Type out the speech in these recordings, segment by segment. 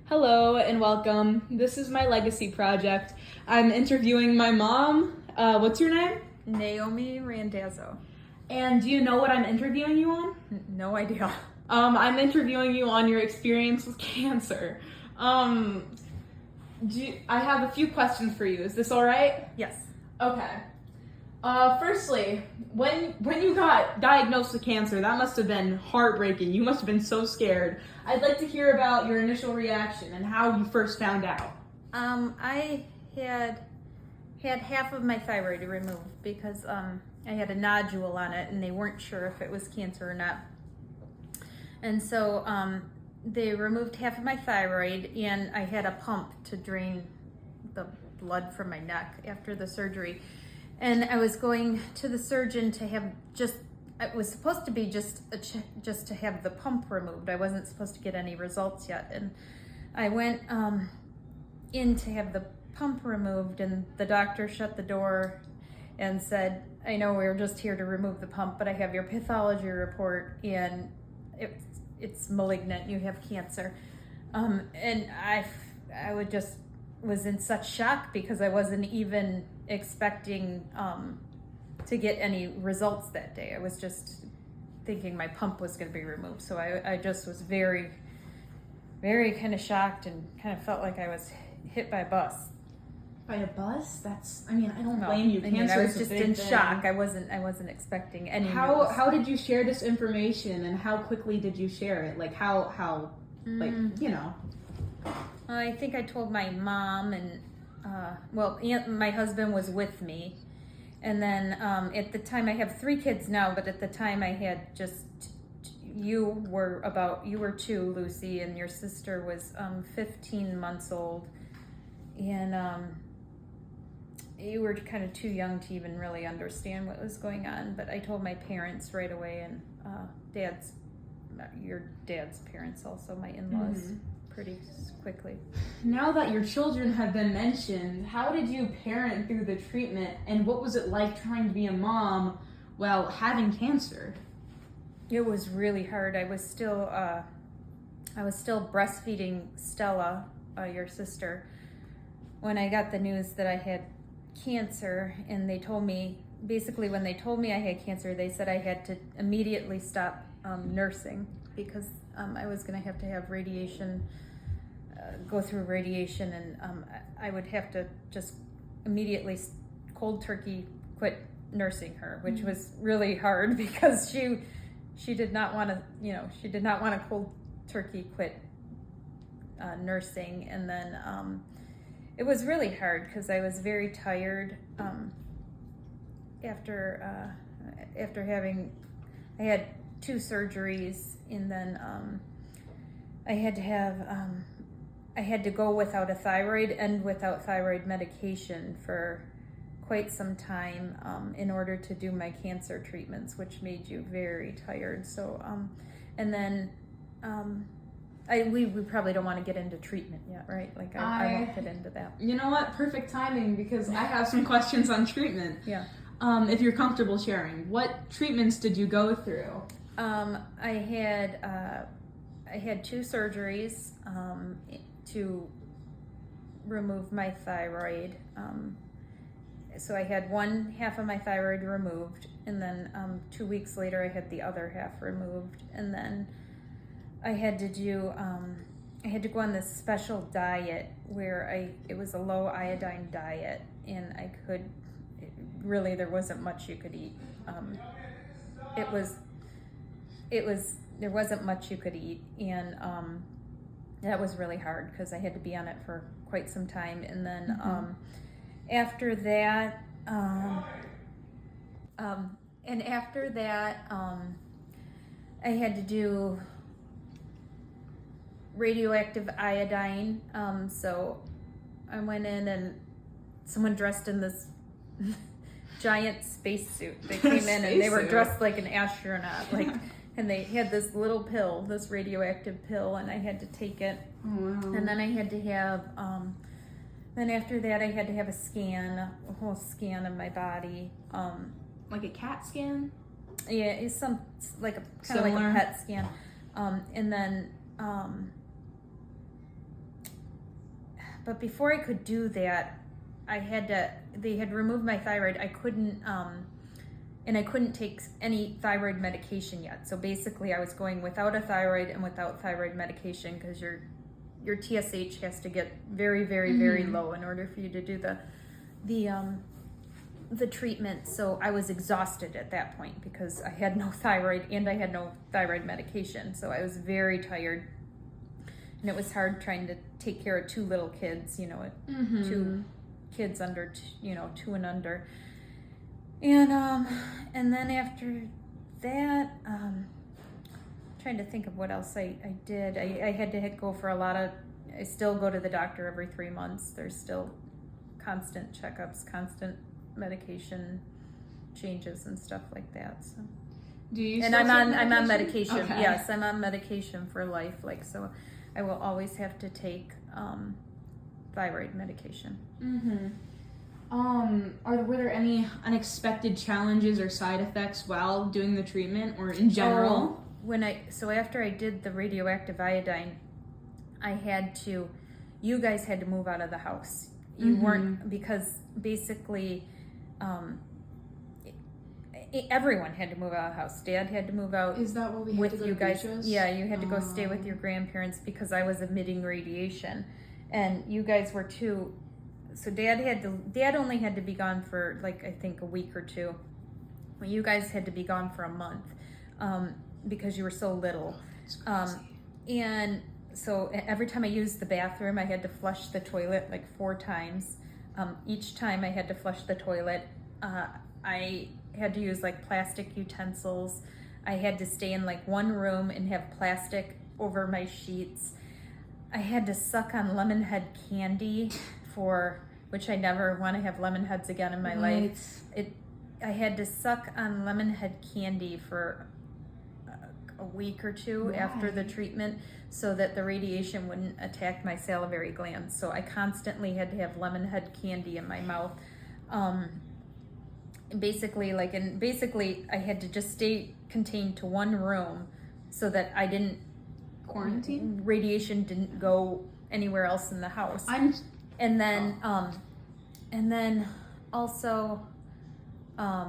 Hello and welcome. This is my legacy project. I'm interviewing my mom. What's your name? Naomi Randazzo. And do you know what I'm interviewing you on? No idea. I'm interviewing you on your experience with cancer. I have a few questions for you. Is this all right? Yes. Okay. Firstly, when you got diagnosed with cancer, that must have been heartbreaking. You must have been so scared. I'd like to hear about your initial reaction and how you first found out. I had half of my thyroid removed because I had a nodule on it and they weren't sure if it was cancer or not. And so they removed half of my thyroid and I had a pump to drain the blood from my neck after the surgery. And I was going to the surgeon to have it was supposed to be just to have the pump removed. I wasn't supposed to get any results yet. And I went in to have the pump removed and the doctor shut the door and said, I know we're just here to remove the pump, but I have your pathology report and it's malignant. You have cancer. And I was in such shock because I wasn't even expecting to get any results that day. I was just thinking my pump was going to be removed. So I just was very, very kind of shocked and kind of felt like I was hit by a bus. By a bus? I don't blame you. Cancer I was is a just big in thing. shock. I wasn't expecting any news. How did you share this information and how quickly did you share it? Like I think I told my mom and my husband was with me. And then at the time, I have 3 kids now, but at the time I had just, you were 2, Lucy, and your sister was 15 months old. And you were kind of too young to even really understand what was going on. But I told my parents right away, and your dad's parents also, my in-laws, pretty quickly. Now that your children have been mentioned, how did you parent through the treatment and what was it like trying to be a mom while having cancer? It was really hard. I was still breastfeeding Stella, your sister, when I got the news that I had cancer. And they told me, basically when they told me I had cancer, they said I had to immediately stop nursing because I was going to have radiation, go through radiation, and I would have to just immediately cold turkey quit nursing her, which was really hard because she did not want to cold turkey quit nursing. And then it was really hard because I was very tired after I had 2 surgeries, and then I had to go without a thyroid and without thyroid medication for quite some time in order to do my cancer treatments, which made you very tired. So, and then we probably don't want to get into treatment yet, right? Like I won't get into that. You know what? Perfect timing because I have some questions on treatment. Yeah. If you're comfortable sharing, what treatments did you go through? I had 2 surgeries to remove my thyroid. So I had one half of my thyroid removed, and then 2 weeks later I had the other half removed, and then I had to go on this special diet where it was a low iodine diet, and there wasn't much you could eat. There wasn't much you could eat, and that was really hard because I had to be on it for quite some time. And then after that, I had to do radioactive iodine. So I went in and someone dressed in this giant spacesuit. They came in and they were dressed like an astronaut, and they had this little pill, this radioactive pill, and I had to take it. Oh, wow. And then I had to have, then after that I had to have a whole scan of my body. Like a CAT scan? Yeah, it's kind of like a PET scan. And then but before I could do that, they had removed my thyroid. I couldn't, and I couldn't take any thyroid medication yet. So basically I was going without a thyroid and without thyroid medication because your TSH has to get very, very, very low in order for you to do the treatment. So I was exhausted at that point because I had no thyroid and I had no thyroid medication. So I was very tired. And it was hard trying to take care of two little kids, two kids under, 2 and under. And then after that, trying to think of what else I did. I had to go for I still go to the doctor every 3 months. There's still constant checkups, constant medication changes and stuff like that. So. Do you? And I'm on medication. Okay. Yes, I'm on medication for life. So I will always have to take thyroid medication. Were there any unexpected challenges or side effects while doing the treatment or in general? After I did the radioactive iodine, you guys had to move out of the house. You weren't, because basically everyone had to move out of the house. Dad had to move out. Is that what we had with to go you to guys? Beaches? Yeah, you had to go stay with your grandparents because I was emitting radiation, and you guys were too. So Dad only had to be gone for I think a week or two. Well, you guys had to be gone for a month because you were so little. And so every time I used the bathroom, I had to flush the toilet 4 times. Each time I had to flush the toilet, I had to use plastic utensils. I had to stay in one room and have plastic over my sheets. I had to suck on lemon head candy which I never want to have lemon heads again in my life. I had to suck on lemon head candy for a week or two after the treatment so that the radiation wouldn't attack my salivary glands. So I constantly had to have lemon head candy in my mouth. Basically I had to just stay contained to one room so that I didn't Quarantine? Radiation didn't go anywhere else in the house. And then also, I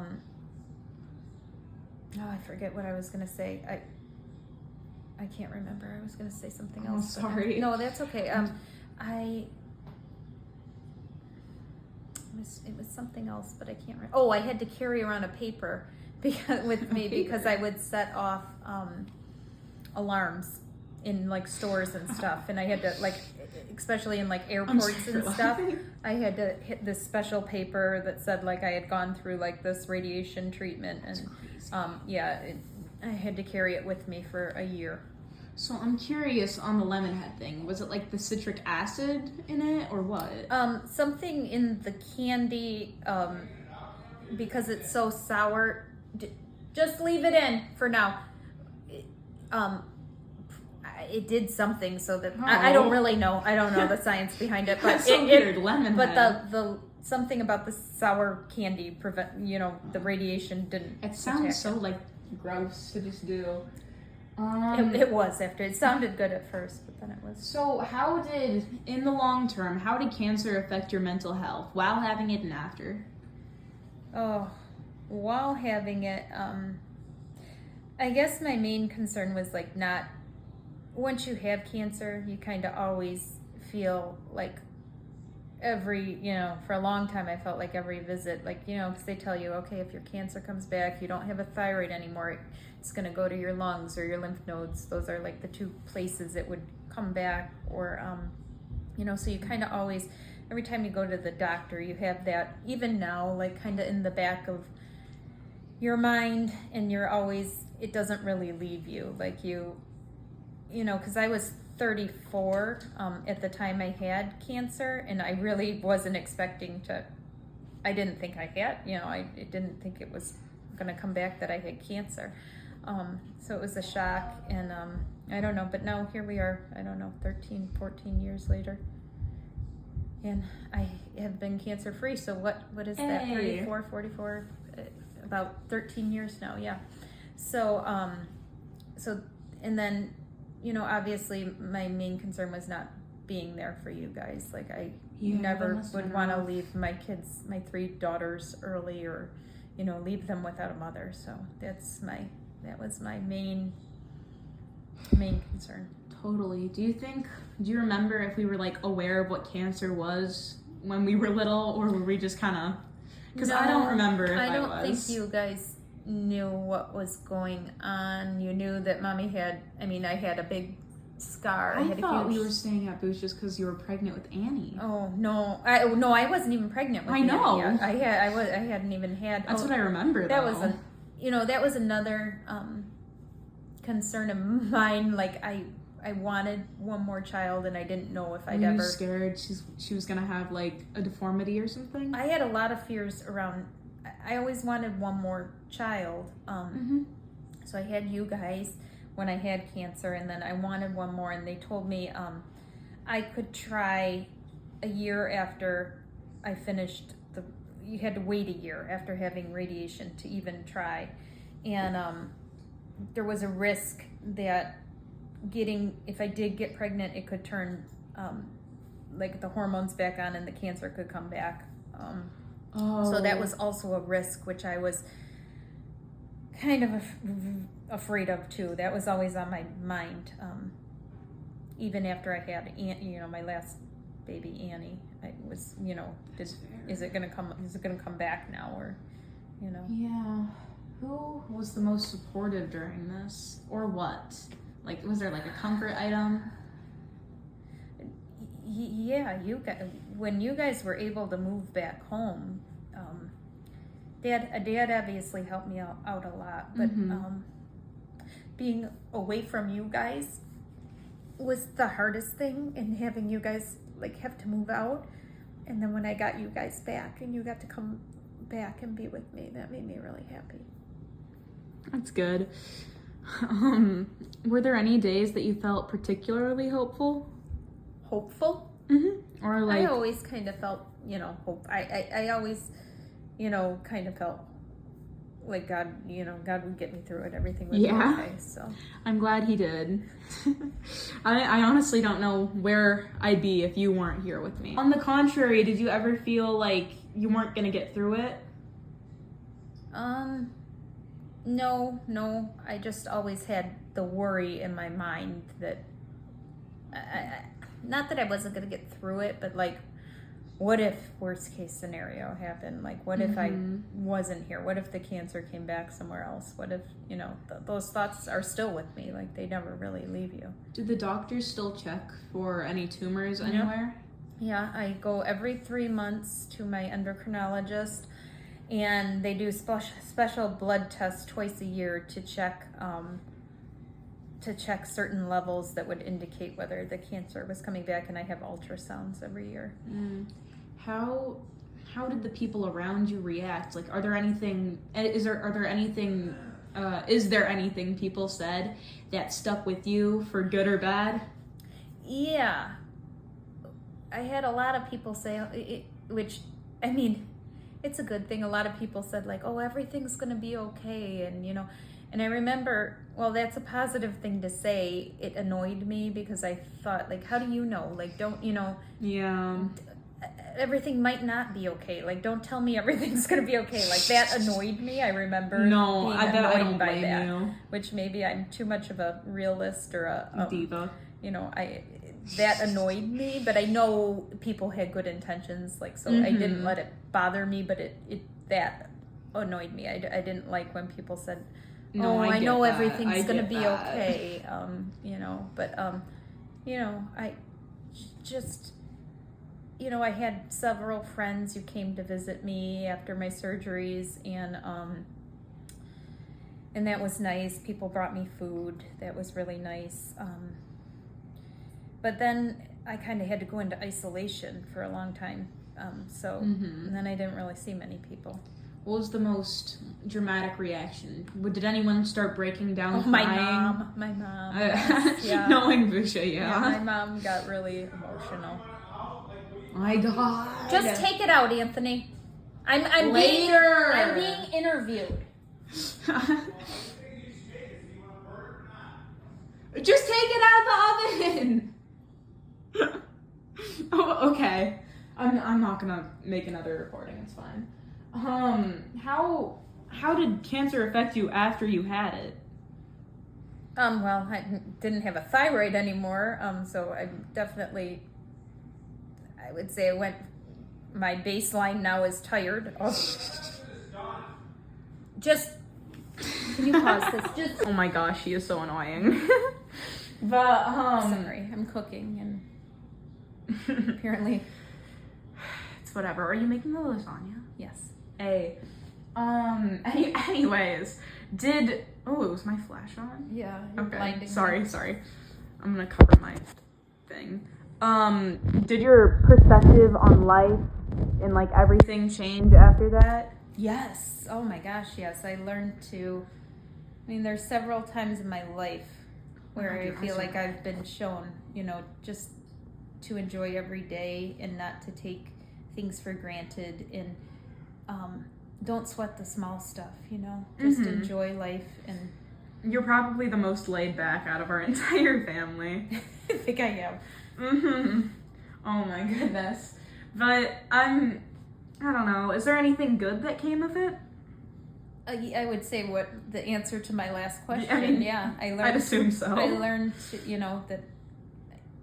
forget what I was gonna say. I can't remember. I was gonna say something else. Sorry. No, that's okay. It was something else, but I can't remember. Oh, I had to carry around a paper with me because I would set off alarms in stores and stuff, and I had to especially in airports and stuff. I had to hit this special paper that said I had gone through this radiation treatment, and I had to carry it with me for a year. So I'm curious on the lemon head thing. Was it the citric acid in it or what? Something in the candy, because it's so sour. Just leave it in for now. It did something so that I don't really know. I don't know the science behind it, but weird. Lemon But head. the something about the sour candy the radiation didn't. It sounds so gross to just do. It was after. It sounded good at first, but then it was. So in the long term, how did cancer affect your mental health while having it and after? Oh, while having it, I guess my main concern was not. Once you have cancer, you kind of always feel for a long time I felt every visit, because they tell you, okay, if your cancer comes back, you don't have a thyroid anymore, it's going to go to your lungs or your lymph nodes. Those are the 2 places it would come back, or, so you kind of always, every time you go to the doctor, you have that, even now, kind of in the back of your mind, and you're always, it doesn't really leave you, because I was 34 at the time I had cancer, and I really wasn't expecting I didn't think I had, I didn't think it was going to come back that I had cancer. So it was a shock, and I don't know, but now here we are, 13-14 years later, and I have been cancer free. So what is that, 34, 44, about 13 years now, yeah. So and then obviously my main concern was not being there for you guys. Like I Yeah, that never must have would been want to rough. leave my kids, my 3 daughters early, or leave them without a mother. So that was my main concern. Totally. Do you remember if we were like aware of what cancer was when we were little, or were we just kind of, because I don't remember if I don't was. think you guys knew what was going on. You knew that mommy had, I had a big scar. I had a thought huge... we were staying at Boosh just because you were pregnant with Annie. Oh no! I wasn't even pregnant with I know. Annie yet. I hadn't even had. That's what I remember. That though. was that was another concern of mine. Like I wanted one more child, and I didn't know if I'd Were you ever. scared she was gonna have like a deformity or something? I had a lot of fears around. I always wanted one more child. So I had you guys when I had cancer, and then I wanted one more, and they told me I could try a year after I finished you had to wait a year after having radiation to even try. And there was a risk that if I did get pregnant, it could turn like the hormones back on and the cancer could come back. So that was also a risk, which I was kind of afraid of too. That was always on my mind. Even after I had my last baby Annie, I was is it gonna come back now, or Yeah. Who was the most supportive during this, or what? Like, was there like a comfort item? Yeah, you guys, when you guys were able to move back home, Dad obviously helped me out a lot, but being away from you guys was the hardest thing, and having you guys like have to move out, and then when I got you guys back and you got to come back and be with me, that made me really happy. That's good. Were there any days that you felt particularly hopeful? Hopeful? Or like, I always kind of felt, hope. I always, kind of felt like God would get me through it. Everything would be okay. So I'm glad he did. I honestly don't know where I'd be if you weren't here with me. On the contrary, did you ever feel like you weren't gonna get through it? No. I just always had the worry in my mind that, not that I wasn't going to get through it, but like, what if worst case scenario happened? Like, what if I wasn't here? What if the cancer came back somewhere else? What if, those thoughts are still with me. Like, they never really leave you. Do the doctors still check for any tumors anywhere? Yeah, I go every 3 months to my endocrinologist, and they do special blood tests twice a year to check certain levels that would indicate whether the cancer was coming back, and I have ultrasounds every year. How did the people around you react? Like, is there anything people said that stuck with you for good or bad? Yeah, I had a lot of people say, which, it's a good thing. A lot of people said like, oh, everything's going to be okay. And I remember, well, that's a positive thing to say. It annoyed me because I thought like, how do you know? Like, don't, Yeah. Everything might not be okay. Like, don't tell me everything's going to be okay. Like, that annoyed me. I remember being I don't by blame that, you. which maybe I'm too much of a realist or a diva. That annoyed me, but I know people had good intentions, like, so I didn't let it bother me, but that annoyed me. I didn't like when people said, No, I know that. everything's gonna be that. okay, but I just, I had several friends who came to visit me after my surgeries, and that was nice. People brought me food. That was really nice. But then I kind of had to go into isolation for a long time. And then I didn't really see many people. What was the most dramatic reaction? Did anyone start breaking down My crying? mom. Yeah. Knowing Busha, Yeah, my mom got really emotional. My God. Just take it out, Anthony. I'm Later. I'm being interviewed. Just take it out of the oven. Okay. I'm not gonna make another recording. It's fine. How did cancer affect you after you had it? Well, I didn't have a thyroid anymore, so I definitely, I would say my baseline now is tired. Oh. Just, can you pause this? Just. Oh my gosh, she is so annoying. But Sorry, I'm cooking and apparently. It's whatever. Are you making the lasagna? Yes. Anyways, it was my flash on? Yeah. You're Okay. blinding me. Sorry. I'm gonna cover my thing. Did your perspective on life and like everything change after that? Yes. Oh my gosh, yes. I learned to. I mean, there's several times in my life where I feel like I've been shown, just to enjoy every day and not to take things for granted, and don't sweat the small stuff, just enjoy life. And You're probably the most laid back out of our entire family. I think I am. Oh my goodness. But I don't know, is there anything good that came of it? I would say what the answer to my last question. I mean, I learned. I'd assume so. I learned, that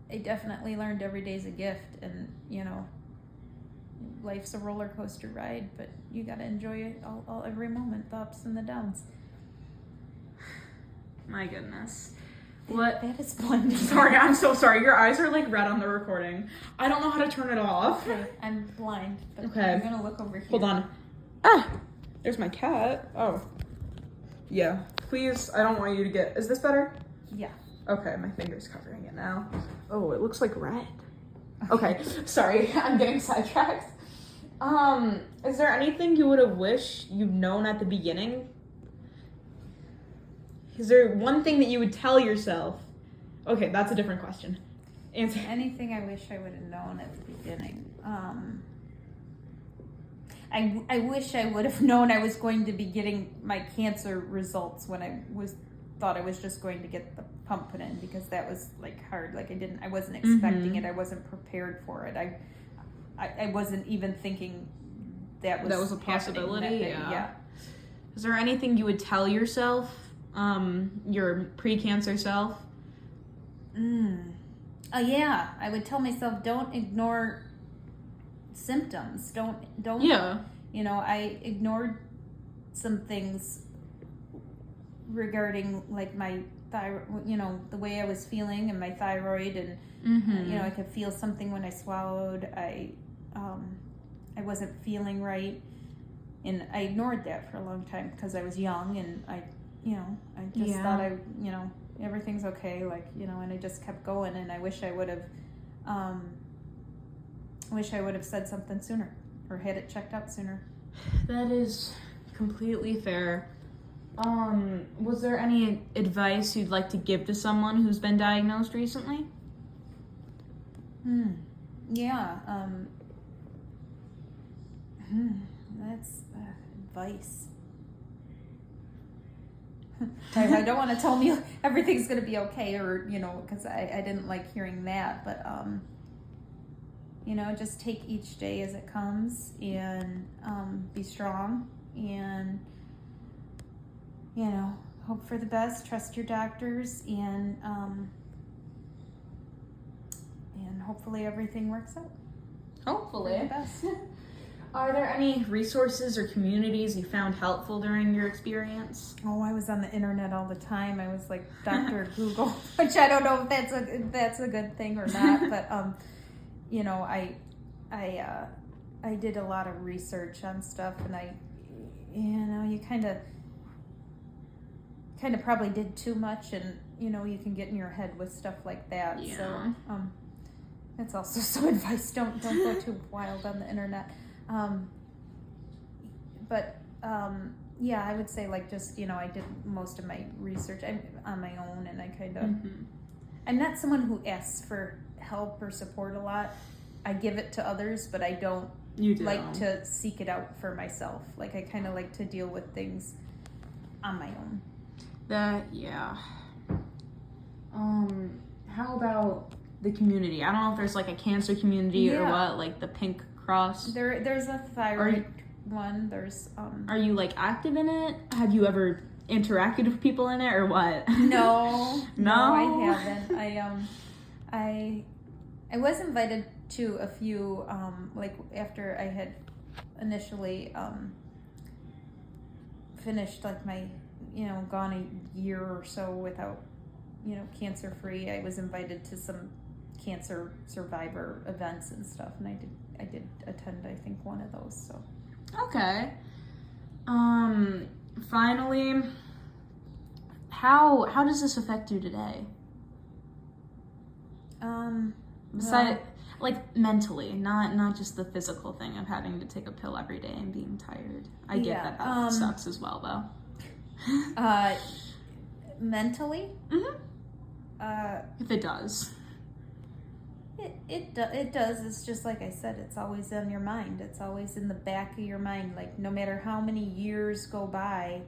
I definitely learned every day's a gift, and life's a roller coaster ride, but you gotta enjoy it all every moment, the ups and the downs. My goodness. What? That is blinding. Sorry, I'm so sorry. Your eyes are like red on the recording. I don't know how to turn it off. Okay, I'm blind, but Okay. I'm gonna look over here. Hold on. There's my cat. Oh. Yeah. Please, I don't want you to get. Is this better? Yeah. Okay, my finger's covering it now. Oh, it looks like red. Okay, sorry, I'm getting sidetracked. Is there anything you would have wished you'd known at the beginning? Is there one thing that you would tell yourself? Okay, that's a different question. Answer. Anything I wish I would have known at the beginning. I wish I would have known I was going to be getting my cancer results when I thought I was just going to get the pump put in, because that was like hard. Like I wasn't expecting it. I wasn't prepared for it. I wasn't even thinking that was a possibility. Yeah. Is there anything you would tell yourself, your pre-cancer self? Yeah. I would tell myself, don't ignore symptoms. Don't. Yeah. I ignored some things regarding like my thyroid, the way I was feeling and my thyroid, and I could feel something when I swallowed. I wasn't feeling right, and I ignored that for a long time because I was young, and I just thought everything's okay, and I just kept going. And I wish I would have said something sooner or had it checked out sooner. That is completely fair. Was there any advice you'd like to give to someone who's been diagnosed recently? Yeah. That's advice. I don't want to tell me everything's going to be okay, or, because I didn't like hearing that, but, just take each day as it comes, and be strong, and, hope for the best, trust your doctors, and hopefully everything works out. Hopefully. For the best. Are there any resources or communities you found helpful during your experience? Oh, I was on the internet all the time. I was like Dr. Google, which I don't know if that's a good thing or not, but I did a lot of research on stuff, and you kind of probably did too much, and you can get in your head with stuff like that. Yeah. So that's also some advice. Don't go too wild on the internet. Yeah, I would say just I did most of my research on my own, and I kind of I'm not someone who asks for help or support a lot. I give it to others, but I don't like to seek it out for myself. Like I kind of like to deal with things on my own. How about the community? I don't know if there's like a cancer community or Yeah. what, like the Pink Cross. There's a thyroid one. There's Are you like active in it? Have you ever interacted with people in it or what? No, No? I haven't. I was invited to a few like after I had initially finished like my gone a year or so without cancer free. I was invited to some cancer survivor events and stuff, and I did attend I think one of those. So Okay. Finally, how does this affect you today? Besides, like mentally, not just the physical thing of having to take a pill every day and being tired. I get Yeah, that sucks as well, though. mentally, If it does. It does. It's just like I said. It's always on your mind. It's always in the back of your mind. Like no matter how many years go by,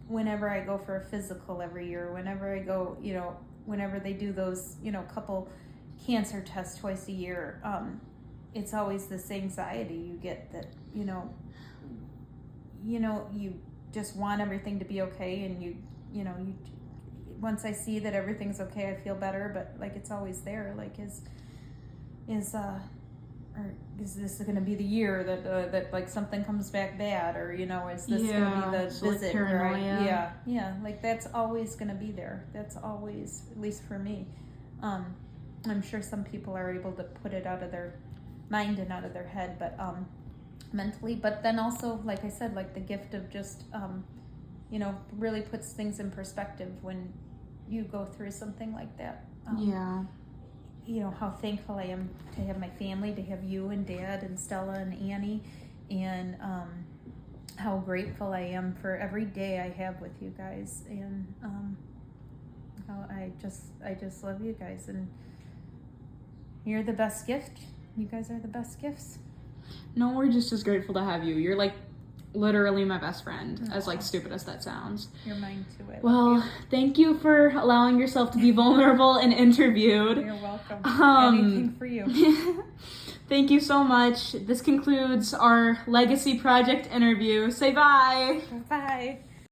whenever I go for a physical every year, whenever I go, whenever they do those, couple cancer tests twice a year, it's always this anxiety you get that you just want everything to be okay, and you once I see that everything's okay, I feel better. But like it's always there. Like is this going to be the year that like something comes back bad, or is this going to be the so like visit? paranoia. Yeah, like that's always going to be there. That's always, at least for me. I'm sure some people are able to put it out of their mind and out of their head, but mentally. But then also, like I said, like the gift of just really puts things in perspective when you go through something like that. Yeah. How thankful I am to have my family, to have you and Dad and Stella and Annie, and how grateful I am for every day I have with you guys, and how I just love you guys, and you're the best gift. You guys are the best gifts. No, we're just as grateful to have you. You're like literally my best friend, as like Aw. stupid as that sounds. You're mine too. I love Well, thank you for allowing yourself to be vulnerable and interviewed. you. You're welcome. Anything for you. Thank you so much. This concludes our Legacy Project interview. Say bye. Bye.